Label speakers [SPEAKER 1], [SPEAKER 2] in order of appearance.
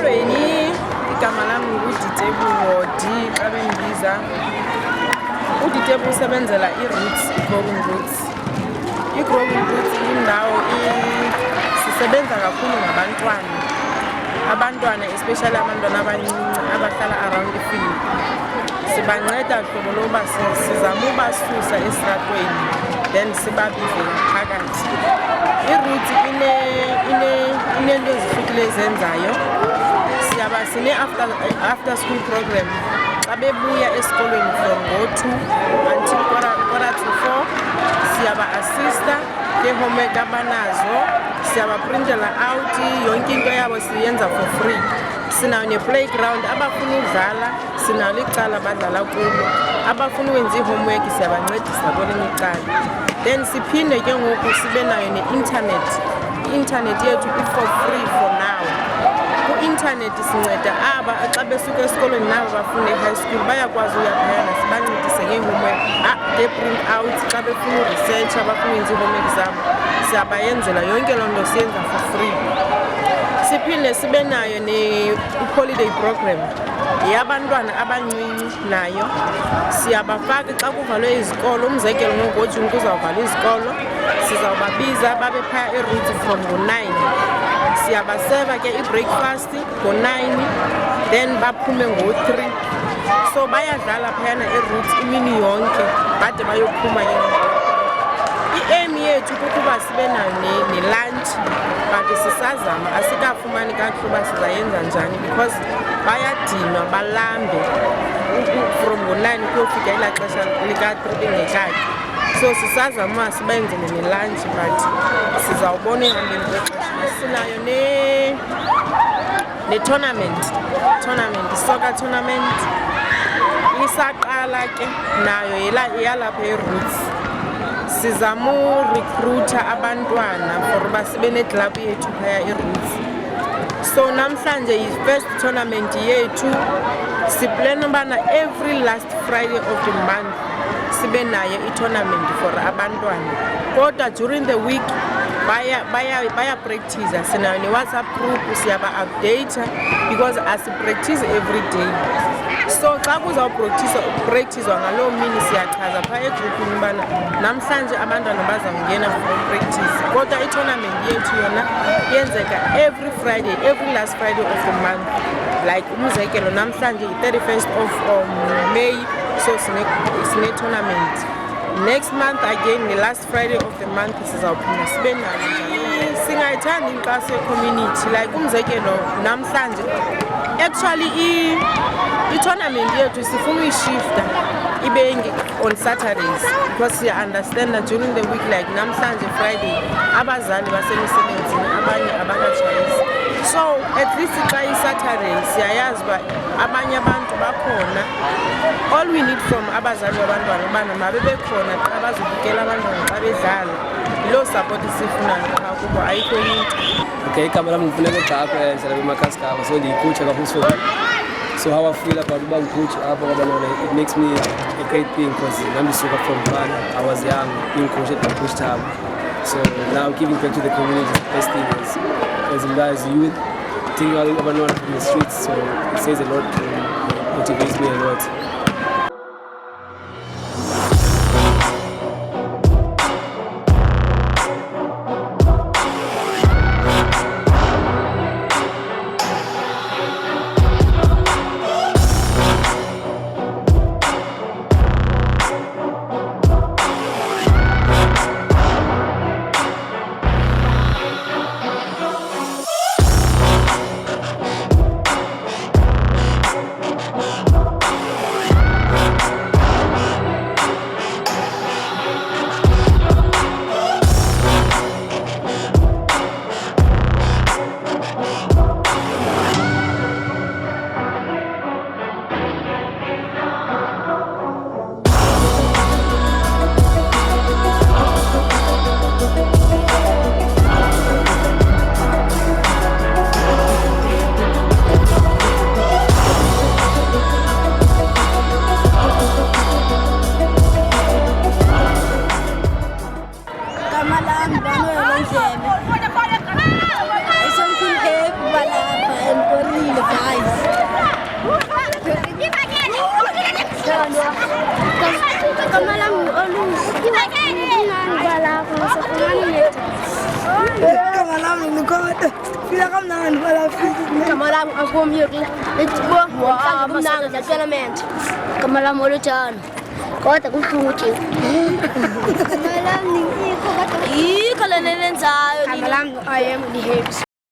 [SPEAKER 1] esikolweni igama lami nguDitebu Wodi abengibiza. uDitebu usebenzela i-Roots, i-Growing Roots. I-Growing Roots indawo sisebenza kakhulu ngabantwana. Abantwana especially abantwana abancinci abahlala around ifield. Sibanceda hlobo lokuba sizama ubasusa esitratweni then sibabize phakathi. I-Roots inento ezihlukileyo ezenzayo. Sine-after school program. Xa bebuya esikolweni from ngo-2 until quarter to 4, siyaba-assista nge-homework abanazo, siyaba-printela out, yonke into yabo siyenza for free. Sinayo ne-playground, abafuna udlala sinalo icala abadlala kulo, abafuna ukwenza i-homework siyabancedisa kwelinye icala. Then siphinde ke ngoku sibe nayo ne-internet. I-internet yethu i-for free for now. Ku-internet sinceda aba xa besuka esikolweni nabo bafuna e-high school bayakwazi uya phayana sibancedise nge-homework, nge-print out xa befuna uresearch abafuna ukwenza i-homework zabo siyabayenzela yonke loo nto siyenza for free. Siphinde sibe nayo ne-holiday program yabantwana abancinci nayo siyabafaka xa kuvalwe izikolo. Umzekelo ngoJuni kuzawuvalwa izikolo, sizawubabiza babe phaya e-Roots from ngo-9. Siyabaseva ke i-breakfast ngo-9 then baphume ngo-3. So bayadlala phayana e-Roots imini yonke bade bayophuma i-aim yethu kukuba sibe nayo ne-lunch but sisazama asikafumani kakuhle uba sizayenza njani because bayadinwa balambe from ngo-9 kuyofika elaa xesha lika-3 bengekaki. So sisazama sibenzele ne-lunch but sizawubona ehambeni kwexesha. Sinayo ne-tournament, i-soccer tournament isaqala ke nayo yalapha e-Roots. Sizama urecruiter abantwana for uba sibe ne-club yethu phaya e-Roots. So namhlanje yi-first tournament yethu. Siplana ubana every last Friday of the month sibe nayo i-tournament for abantwana. Kodwa during the week baya practice. Sinayo ne-WhatsApp group siyaba-update because asi-practice every day. So xa kuzawupracticewa ngaloo mini siyachaza phaya egrupini ubana namhlanje abantwana bazawungena for practice. Kodwa i-tournament yethu yona yenzeka every Friday, every last Friday of the month. Like umzekelo namhlanje i-31st of May, so sine-tournament. Next month again, the last Friday of the month sizawuphinda sibe nayo njalo. Singayithanda inkxaso ye-community like umzekelo namhlanje actually i-tournament yethu sifuna uyishifta ibe on Saturdays because siya-understand that during the week like namhlanje Friday abazali basemisebenzini abanye abakatshayisi. So at least xa i-Saturday siyayazi uba abanye abantu bakhona. All we need from abazali babantwana ubana mabe bekhona xa bazobukela abantwana xa bedlala. Yiloo support sifunayo xa kubo ayikho into.
[SPEAKER 2] Okay, igama lami ngifuna kwegqapho endlela kwiMakaskaba, so ndiyikhutsha kakhulu. So how I feel about being coach it makes me a great thing because I'm super from Ghana. I was young, being coached at Push Time. So now giving back to the community is the best thing as a youth, taking all everyone from the streets. So it says a lot, motivates me a lot.
[SPEAKER 3] Fila kamnandi balafika.
[SPEAKER 4] Igama lami akomyeki lethibo mhlawumbe ngicela mente. Igama lami oluthando. Kodwa kuhlungu nje. Igama lami yikho lena lenzayo. Igama lami I am the hips.